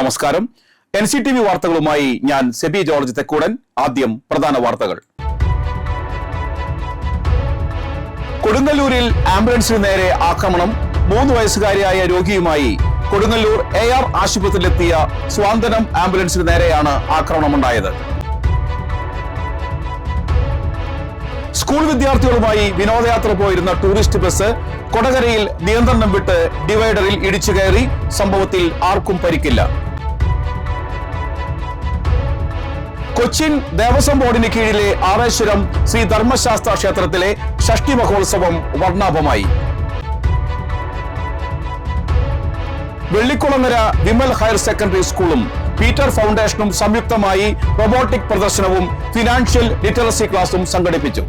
നമസ്കാരം. NCTV വാർത്തകളുമായി ഞാൻ സെബി ജോർജ് തെക്കൂടൻ. ആദ്യം പ്രധാന വാർത്തകൾ. കൊടുങ്ങല്ലൂരിൽ ആംബുലൻസിന് നേരെ ആക്രമണം. 3 വയസ്സുകാരിയായ രോഗിയുമായി കൊടുങ്ങല്ലൂർ AR ആശുപത്രിയിലെത്തിയ സ്വാന്തനം ആംബുലൻസിന് നേരെയാണ് ആക്രമണമുണ്ടായത്. സ്കൂൾ വിദ്യാർത്ഥികളുമായി വിനോദയാത്ര പോയിരുന്ന ടൂറിസ്റ്റ് ബസ് കൊടകരയിൽ നിയന്ത്രണം വിട്ട് ഡിവൈഡറിൽ ഇടിച്ചു കയറി. സംഭവത്തിൽ ആർക്കും പരിക്കില്ല. കൊച്ചിൻ ദേവസ്വം ബോർഡിന് കീഴിലെ ആറേശ്വരം ശ്രീ ധർമ്മശാസ്ത്ര ക്ഷേത്രത്തിലെ ഷഷ്ഠി മഹോത്സവം വർണ്ണാഭമായി. വെള്ളിക്കുളങ്ങര വിമൽ ഹയർ സെക്കൻഡറി സ്കൂളും പീറ്റർ ഫൗണ്ടേഷനും സംയുക്തമായി റോബോട്ടിക് പ്രദർശനവും ഫിനാൻഷ്യൽ ലിറ്ററസി ക്ലാസും സംഘടിപ്പിച്ചു.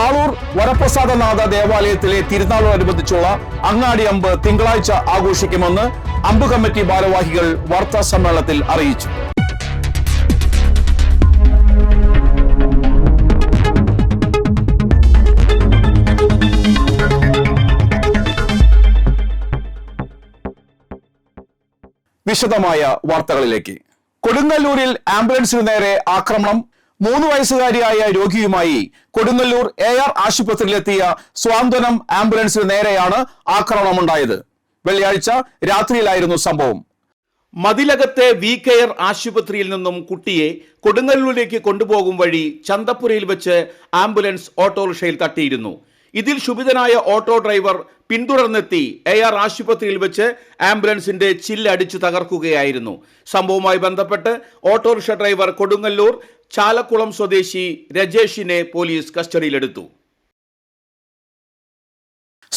ആളൂർ വരപ്രസാദനാഥ ദേവാലയത്തിലെ തിരുനാളോടനുബന്ധിച്ചുള്ള അങ്ങാടി അമ്പ് തിങ്കളാഴ്ച ആഘോഷിക്കുമെന്ന് അമ്പ് കമ്മിറ്റി ഭാരവാഹികൾ വാർത്താ സമ്മേളനത്തിൽ അറിയിച്ചു. വിശദമായ വാർത്തകളിലേക്ക്. കൊടുങ്ങല്ലൂരിൽ ആംബുലൻസിന് നേരെ ആക്രമണം. 3 വയസ്സുകാരിയായ രോഗിയുമായി കൊടുങ്ങല്ലൂർ AR ആശുപത്രിയിലെത്തിയ സ്വാന്തനം ആംബുലൻസിന് നേരെയാണ് ആക്രമണമുണ്ടായത്. വെള്ളിയാഴ്ച രാത്രിയിലായിരുന്നു സംഭവം. മതിലകത്തെ VKR ആശുപത്രിയിൽ നിന്നും കുട്ടിയെ കൊടുങ്ങല്ലൂരിലേക്ക് കൊണ്ടുപോകും വഴി ചന്തപ്പുരയിൽ വെച്ച് ആംബുലൻസ് ഓട്ടോറിക്ഷയിൽ തട്ടിയിരുന്നു. ഇതിൽ ക്ഷുഭിതനായ ഓട്ടോ ഡ്രൈവർ പിന്തുടർന്നെത്തി AR ആശുപത്രിയിൽ വെച്ച് ആംബുലൻസിന്റെ ചില്ലടിച്ചു തകർക്കുകയായിരുന്നു. സംഭവവുമായി ബന്ധപ്പെട്ട് ഓട്ടോറിക്ഷ ഡ്രൈവർ കൊടുങ്ങല്ലൂർ ചാലക്കുളം സ്വദേശി രജേഷിനെ പോലീസ് കസ്റ്റഡിയിലെടുത്തു.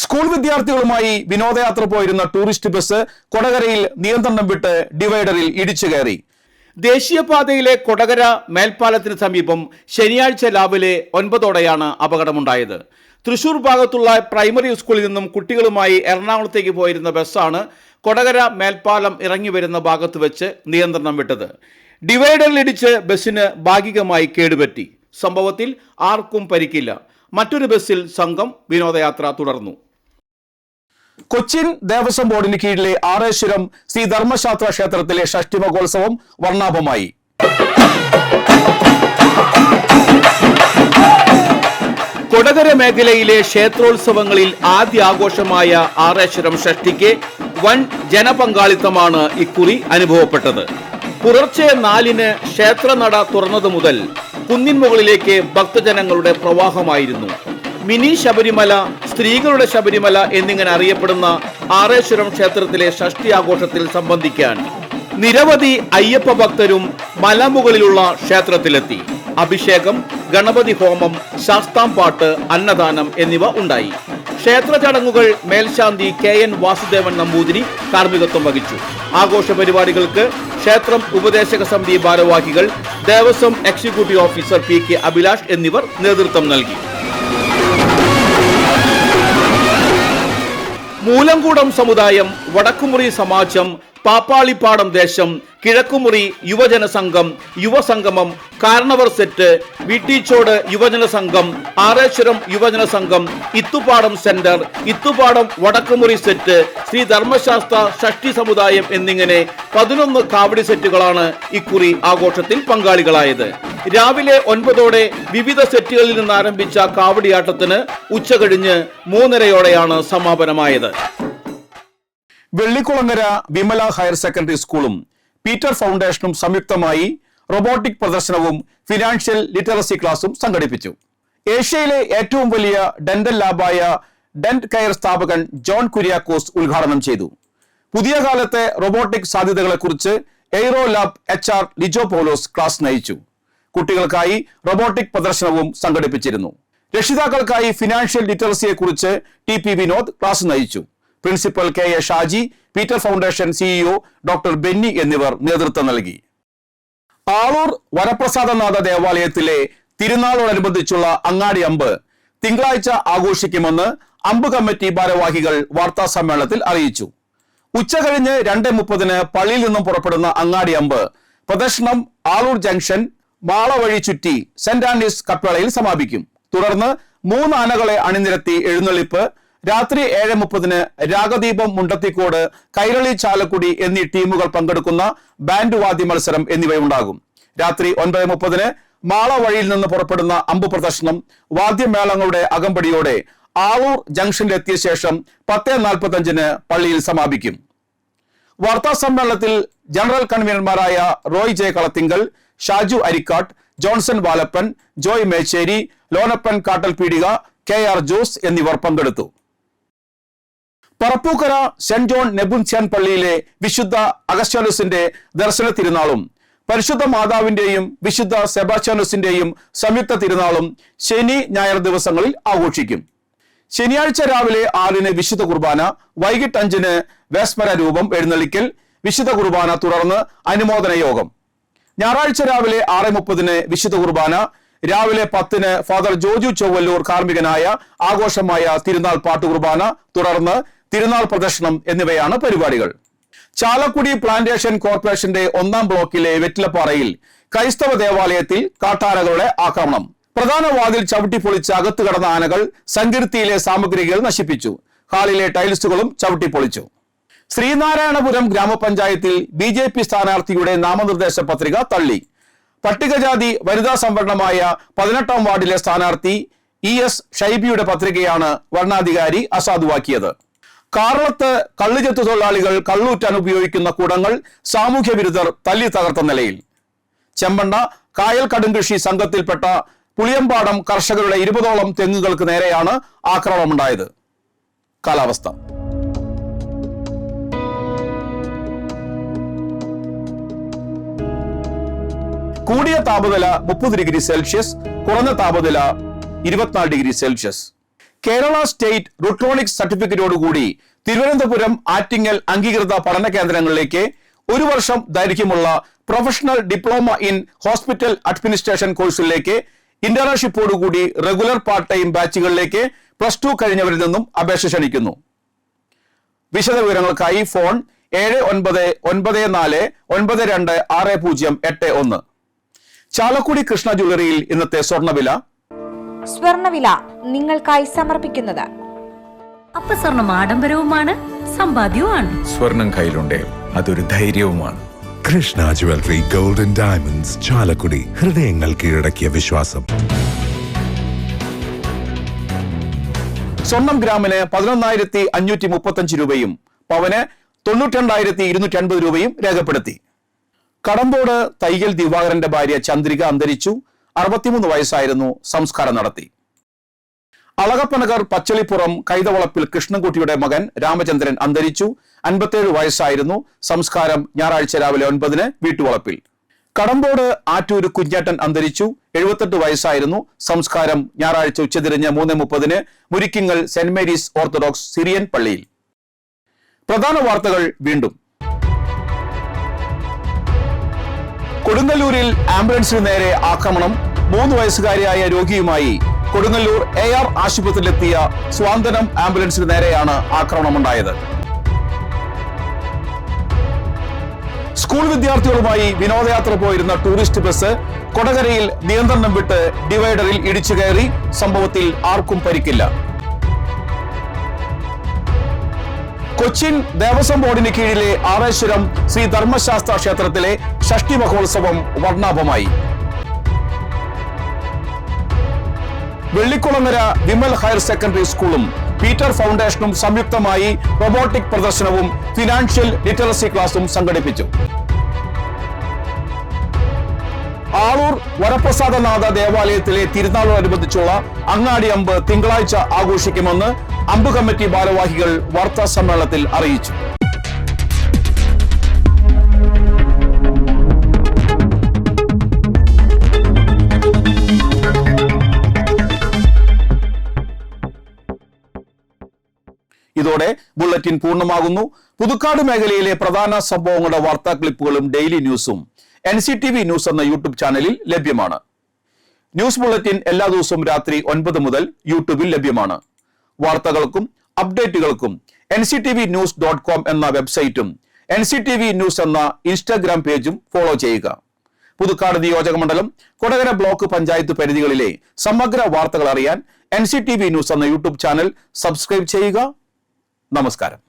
സ്കൂൾ വിദ്യാർത്ഥികളുമായി വിനോദയാത്ര പോയിരുന്ന ടൂറിസ്റ്റ് ബസ് കൊടകരയിൽ നിയന്ത്രണം വിട്ട് ഡിവൈഡറിൽ ഇടിച്ചു കയറി. ദേശീയപാതയിലെ കൊടകര മേൽപ്പാലത്തിന് സമീപം ശനിയാഴ്ച രാവിലെ 9ഓടെയാണ് അപകടമുണ്ടായത്. തൃശൂർ ഭാഗത്തുള്ള പ്രൈമറി സ്കൂളിൽ നിന്നും കുട്ടികളുമായി എറണാകുളത്തേക്ക് പോയിരുന്ന ബസ്സാണ് കൊടകര മേൽപ്പാലം ഇറങ്ങി വരുന്ന ഭാഗത്ത് വെച്ച് നിയന്ത്രണം വിട്ടത്. ഡിവൈഡറിലിടിച്ച് ബസ്സിന് ഭാഗികമായി കേടുപറ്റി. സംഭവത്തിൽ ആർക്കും പരിക്കില്ല. മറ്റൊരു ബസ്സിൽ സംഘം വിനോദയാത്ര തുടർന്നു. കൊച്ചിൻ ദേവസ്വം ബോർഡിന് കീഴിലെ ആറേശ്വരം ശ്രീ ധർമ്മശാസ്ത്ര ക്ഷേത്രത്തിലെ ഷഷ്ഠി മഹോത്സവം വർണ്ണാഭമായി. കൊടകര മേഖലയിലെ ക്ഷേത്രോത്സവങ്ങളിൽ ആദ്യ ആഘോഷമായ ആറേശ്വരം ഷഷ്ഠിക്ക് വൻ ജനപങ്കാളിത്തമാണ് ഇക്കുറി അനുഭവപ്പെട്ടത്. പുലർച്ചെ 4-ന് ക്ഷേത്രനട തുറന്നതു മുതൽ കുന്നിൻ മുകളിലേക്ക് ഭക്തജനങ്ങളുടെ പ്രവാഹമായിരുന്നു. മിനി ശബരിമല, സ്ത്രീകളുടെ ശബരിമല എന്നിങ്ങനെ അറിയപ്പെടുന്ന ആറേശ്വരം ക്ഷേത്രത്തിലെ ഷഷ്ഠി ആഘോഷത്തിൽ സംബന്ധിക്കാൻ നിരവധി അയ്യപ്പ ഭക്തരും മലമുകളിലുള്ള ക്ഷേത്രത്തിലെത്തി. അഭിഷേകം, ഗണപതി ഹോമം, ശാസ്താംപാട്ട്, അന്നദാനം എന്നിവ ഉണ്ടായി. ക്ഷേത്ര ചടങ്ങുകൾ മേൽശാന്തി KN വാസുദേവൻ നമ്പൂതിരി കാർമ്മികത്വം വഹിച്ചു. ആഘോഷ പരിപാടികൾക്ക് ക്ഷേത്രം ഉപദേശക സമിതി ഭാരവാഹികൾ, Devaswom executive officer PK Abhilash എന്നിവർ നേതൃത്വം നൽകി. മൂലംകൂടം സമുദായം, വടക്കുമുറി സമാജം, പാപ്പാളിപ്പാടം ദേശം, കിഴക്കുമുറി യുവജന സംഘം, യുവസംഗമം, കാരണവർ സെറ്റ്, വീട്ടിച്ചോട് യുവജന സംഘം, ആറേശ്വരം യുവജന സംഘം, ഇത്തുപാടം സെന്റർ, ഇത്തുപാടം വടക്കുമുറി സെറ്റ്, ശ്രീ ധർമ്മശാസ്ത്ര ഷഷ്ഠി സമുദായം എന്നിങ്ങനെ 11 കാവടി സെറ്റുകളാണ് ഇക്കുറി ആഘോഷത്തിൽ പങ്കാളികളായത്. രാവിലെ 9ഓടെ വിവിധ സെറ്റുകളിൽ നിന്ന് ആരംഭിച്ച കാവടിയാട്ടത്തിന് ഉച്ചകഴിഞ്ഞ് 3:30ഓടെയാണ് സമാപനമായത്. വെള്ളിക്കുളങ്ങര വിമല ഹയർ സെക്കൻഡറി സ്കൂളും പീറ്റർ ഫൗണ്ടേഷനും സംയുക്തമായി റോബോട്ടിക് പ്രദർശനവും ഫിനാൻഷ്യൽ ലിറ്ററസി ക്ലാസും സംഘടിപ്പിച്ചു. ഏഷ്യയിലെ ഏറ്റവും വലിയ ഡെന്റൽ ലാബായ ഡെന്റ് കെയർ സ്ഥാപകൻ ജോൺ കുര്യാക്കോസ് ഉദ്ഘാടനം ചെയ്തു. പുതിയ കാലത്തെ റോബോട്ടിക് സാധ്യതകളെക്കുറിച്ച് Aero Lab HR Lijo Paulose class നയിച്ചു. കുട്ടികൾക്കായി റോബോട്ടിക് പ്രദർശനവും സംഘടിപ്പിച്ചിരുന്നു. രക്ഷിതാക്കൾക്കായി ഫിനാൻഷ്യൽ ലിറ്ററസിയെക്കുറിച്ച് TP വിനോദ് ക്ലാസ് നയിച്ചു. Principal KA Shaji, Peter Foundation CEO doctor Benny എന്നിവർ നേതൃത്വം നൽകി. ആളൂർ വരപ്രസാദനാഥ ദേവാലയത്തിലെ തിരുനാളോടനുബന്ധിച്ചുള്ള അങ്ങാടി അമ്പ് തിങ്കളാഴ്ച ആഘോഷിക്കുമെന്ന് അമ്പ് കമ്മിറ്റി ഭാരവാഹികൾ വാർത്താ സമ്മേളനത്തിൽ അറിയിച്ചു. ഉച്ചകഴിഞ്ഞ് 2:30-ന് പള്ളിയിൽ നിന്നും പുറപ്പെടുന്ന അങ്ങാടി അമ്പ് പ്രദർശനം ആളൂർ ജംഗ്ഷൻ മാള വഴി ചുറ്റി സെന്റ് ആന്റണീസ് കപ്പേളയിൽ സമാപിക്കും. തുടർന്ന് 3 ആനകളെ അണിനിരത്തി എഴുന്നള്ളിപ്പ് രാത്രി 7:30 രാഗദീപം മുണ്ടത്തിക്കോട്, കൈരളി ചാലക്കുടി എന്നീ ടീമുകൾ പങ്കെടുക്കുന്ന ബാൻഡ് വാദ്യ മത്സരം എന്നിവയുണ്ടാകും. രാത്രി 9:30 മാള വഴിയിൽ നിന്ന് പുറപ്പെടുന്ന അമ്പ് പ്രദർശനം വാദ്യമേളങ്ങളുടെ അകമ്പടിയോടെ ആളൂർ ജംഗ്ഷനിലെത്തിയ ശേഷം 10:45 പള്ളിയിൽ സമാപിക്കും. വാർത്താ സമ്മേളനത്തിൽ ജനറൽ കൺവീനർമാരായ Roy J Kalathinkal, Shaju Arikkatt, Johnson Valappan, Joy Mecheri, Lonappan Kattal Peedika, KR Jose എന്നിവർ പങ്കെടുത്തു. പറപ്പൂക്കര സെന്റ് ജോൺ നെബുൻസ്യാൻ പള്ളിയിലെ വിശുദ്ധ അഗസ്ത്യാനോസിന്റെ ദർശന തിരുനാളും പരിശുദ്ധ മാതാവിന്റെയും വിശുദ്ധ സെബാസ്റ്റ്യാനോസിന്റെയും സംയുക്ത തിരുനാളും ശനി ഞായർ ദിവസങ്ങളിൽ ആഘോഷിക്കും. ശനിയാഴ്ച രാവിലെ 6 വിശുദ്ധ കുർബാന, വൈകിട്ട് 5 വേസ്മര രൂപം എഴുന്നള്ളിക്കൽ, വിശുദ്ധ കുർബാന തുടർന്ന് അനുമോദന യോഗം. ഞായറാഴ്ച രാവിലെ 6:30 വിശുദ്ധ കുർബാന, രാവിലെ 10 ഫാദർ ജോജു ചൊവ്വല്ലൂർ കാർമ്മികനായ ആഘോഷമായ തിരുനാൾ പാട്ടുകുർബാന, തുടർന്ന് തിരുനാൾ പ്രദർശനം എന്നിവയാണ് പരിപാടികൾ. ചാലക്കുടി പ്ലാന്റേഷൻ കോർപ്പറേഷന്റെ 1-ാം ബ്ലോക്കിലെ വെറ്റിലപ്പാറയിൽ ക്രൈസ്തവ ദേവാലയത്തിൽ കാട്ടാനകളുടെ ആക്രമണം. പ്രധാന വാതിൽ ചവിട്ടിപ്പൊളിച്ച് അകത്തു കടന്ന ആനകൾ സങ്കീർത്തിയിലെ സാമഗ്രികൾ നശിപ്പിച്ചു. ഹാളിലെ ടൈൽസുകളും ചവിട്ടിപ്പൊളിച്ചു. ശ്രീനാരായണപുരം ഗ്രാമപഞ്ചായത്തിൽ BJP സ്ഥാനാർത്ഥിയുടെ നാമനിർദ്ദേശ പത്രിക തള്ളി. പട്ടികജാതി വനിതാ സംവരണമായ 18-ാം വാർഡിലെ സ്ഥാനാർത്ഥി ES ഷൈബിയുടെ പത്രികയാണ് വരണാധികാരി അസാധുവാക്കിയത്. കാറളത്ത് കള്ളുചെത്തു തൊഴിലാളികൾ കള്ളൂറ്റാൻ ഉപയോഗിക്കുന്ന കുടങ്ങൾ സാമൂഹ്യ വിരുദ്ധർ തല്ലി തകർത്ത നിലയിൽ. ചെമ്പണ്ട കായൽ കടുംകൃഷി സംഘത്തിൽപ്പെട്ട പുളിയമ്പാടം കർഷകരുടെ 20ഓളം തെങ്ങുകൾക്ക് നേരെയാണ് ആക്രമണമുണ്ടായത്. കാലാവസ്ഥ. കൂടിയ താപനില 30 ഡിഗ്രി സെൽഷ്യസ്, കുറഞ്ഞ താപനില 24 degree Celsius. Kerala state Rutronix സർട്ടിഫിക്കറ്റോടുകൂടി Thiruvananthapuram Attingal അംഗീകൃത പഠന കേന്ദ്രങ്ങളിലേക്ക് 1 വർഷം ദൈർഘ്യമുള്ള professional diploma in hospital administration കോഴ്സിലേക്ക് ഇന്റേൺഷിപ്പോടുകൂടി റെഗുലർ പാർട്ട് ടൈം ബാച്ചുകളിലേക്ക് +2 കഴിഞ്ഞവരിൽ നിന്നും അപേക്ഷ ക്ഷണിക്കുന്നു. വിശദവിവരങ്ങൾക്കായി ഫോൺ 7994926081. ചാലക്കുടി കൃഷ്ണ ജ്വല്ലറിയിൽ ഇന്നത്തെ സ്വർണ്ണവില നിങ്ങൾക്കായി സമർപ്പിക്കുന്നത് അപ്പസ്വർണം ആഡംബരവുമാണ്, സമ്പാദ്യവുമാണ്. സ്വർണം കയ്യിലുണ്ടേ അതൊരു ധൈര്യവുമാണ്. Krishna jewellery gold and diamonds, Chalakudy. ഹൃദയങ്ങൾ കീഴടക്കിയ വിശ്വാസം. സ്വർണം ഗ്രാമിന് 11,535 രൂപയും പവന് 92,250 രൂപയും രേഖപ്പെടുത്തി. കടമ്പോട് തൈകൽ ദിവാകരന്റെ ഭാര്യ ചന്ദ്രിക അന്തരിച്ചു. 63 വയസ്സായിരുന്നു. സംസ്കാരം നടത്തി. അളകപ്പനഗർ പച്ചളിപ്പുറം കൈതവളപ്പിൽ കൃഷ്ണൻകുട്ടിയുടെ മകൻ രാമചന്ദ്രൻ അന്തരിച്ചു. 57 വയസ്സായിരുന്നു. സംസ്കാരം ഞായറാഴ്ച രാവിലെ 9 വീട്ടുവളപ്പിൽ. കടമ്പോട് ആറ്റൂര് കുഞ്ഞേട്ടൻ അന്തരിച്ചു. 78 വയസ്സായിരുന്നു. സംസ്കാരം ഞായറാഴ്ച ഉച്ചതിരിഞ്ഞ് 3:30 മുരിക്കിങ്ങൽ സെന്റ് മേരീസ് ഓർത്തഡോക്സ് സിറിയൻ പള്ളിയിൽ. പ്രധാന വാർത്തകൾ വീണ്ടും. കൊടുങ്ങല്ലൂരിൽ ആംബുലൻസിന് നേരെ ആക്രമണം. 3 വയസ്സുകാരിയായ രോഗിയുമായി കൊടുങ്ങല്ലൂർ AR ആശുപത്രിയിലെത്തിയ സ്വാന്തനം ആംബുലൻസിന് നേരെയാണ് ആക്രമണമുണ്ടായത്. സ്കൂൾ വിദ്യാർത്ഥികളുമായി വിനോദയാത്ര പോയിരുന്ന ടൂറിസ്റ്റ് ബസ് കൊടകരയിൽ നിയന്ത്രണം വിട്ട് ഡിവൈഡറിൽ ഇടിച്ചു കയറി. സംഭവത്തിൽ ആർക്കും പരിക്കില്ല. കൊച്ചിൻ ദേവസ്വം ബോർഡിന് കീഴിലെ ആറേശ്വരം ശ്രീ ധർമ്മശാസ്ത്ര ക്ഷേത്രത്തിലെ ഷഷ്ടി മഹോത്സവം വർണ്ണാഭമായി. വെള്ളിക്കുളങ്ങര വിമൽ ഹയർ സെക്കൻഡറി സ്കൂളും പീറ്റർ ഫൗണ്ടേഷനും സംയുക്തമായി റോബോട്ടിക് പ്രദർശനവും ഫിനാൻഷ്യൽ ലിറ്ററസി ക്ലാസും സംഘടിപ്പിച്ചു. ആളൂർ വരപ്രസാദനാഥ ദേവാലയത്തിലെ തിരുനാളോടനുബന്ധിച്ചുള്ള അങ്ങാടി അമ്പ് തിങ്കളാഴ്ച ആഘോഷിക്കുമെന്ന് അമ്പ് കമ്മിറ്റി ഭാരവാഹികൾ വാർത്താ സമ്മേളനത്തിൽ അറിയിച്ചു. ഇതോടെ ബുള്ളറ്റിൻ പൂർണ്ണമാകുന്നു. പുതുക്കാട് മേഖലയിലെ പ്രധാന സംഭവങ്ങളുടെ വാർത്താ ക്ലിപ്പുകളും ഡെയിലി ന്യൂസും NCTV ന്യൂസ് എന്ന യൂട്യൂബ് ചാനലിൽ ലഭ്യമാണ്. ന്യൂസ് ബുള്ളറ്റിൻ എല്ലാ ദിവസവും രാത്രി 9 മുതൽ യൂട്യൂബിൽ ലഭ്യമാണ്. വാർത്തകൾക്കും അപ്ഡേറ്റുകൾക്കും nctvnews.com എന്ന വെബ്സൈറ്റും NCTV ന്യൂസ് എന്ന ഇൻസ്റ്റാഗ്രാം പേജും ഫോളോ ചെയ്യുക. പുതുക്കാട് നിയോജക മണ്ഡലം, കൊടകര ബ്ലോക്ക് പഞ്ചായത്ത് പരിധികളിലെ സമഗ്ര വാർത്തകൾ അറിയാൻ NCTV ന്യൂസ് എന്ന യൂട്യൂബ് ചാനൽ സബ്സ്ക്രൈബ് ചെയ്യുക. നമസ്കാരം.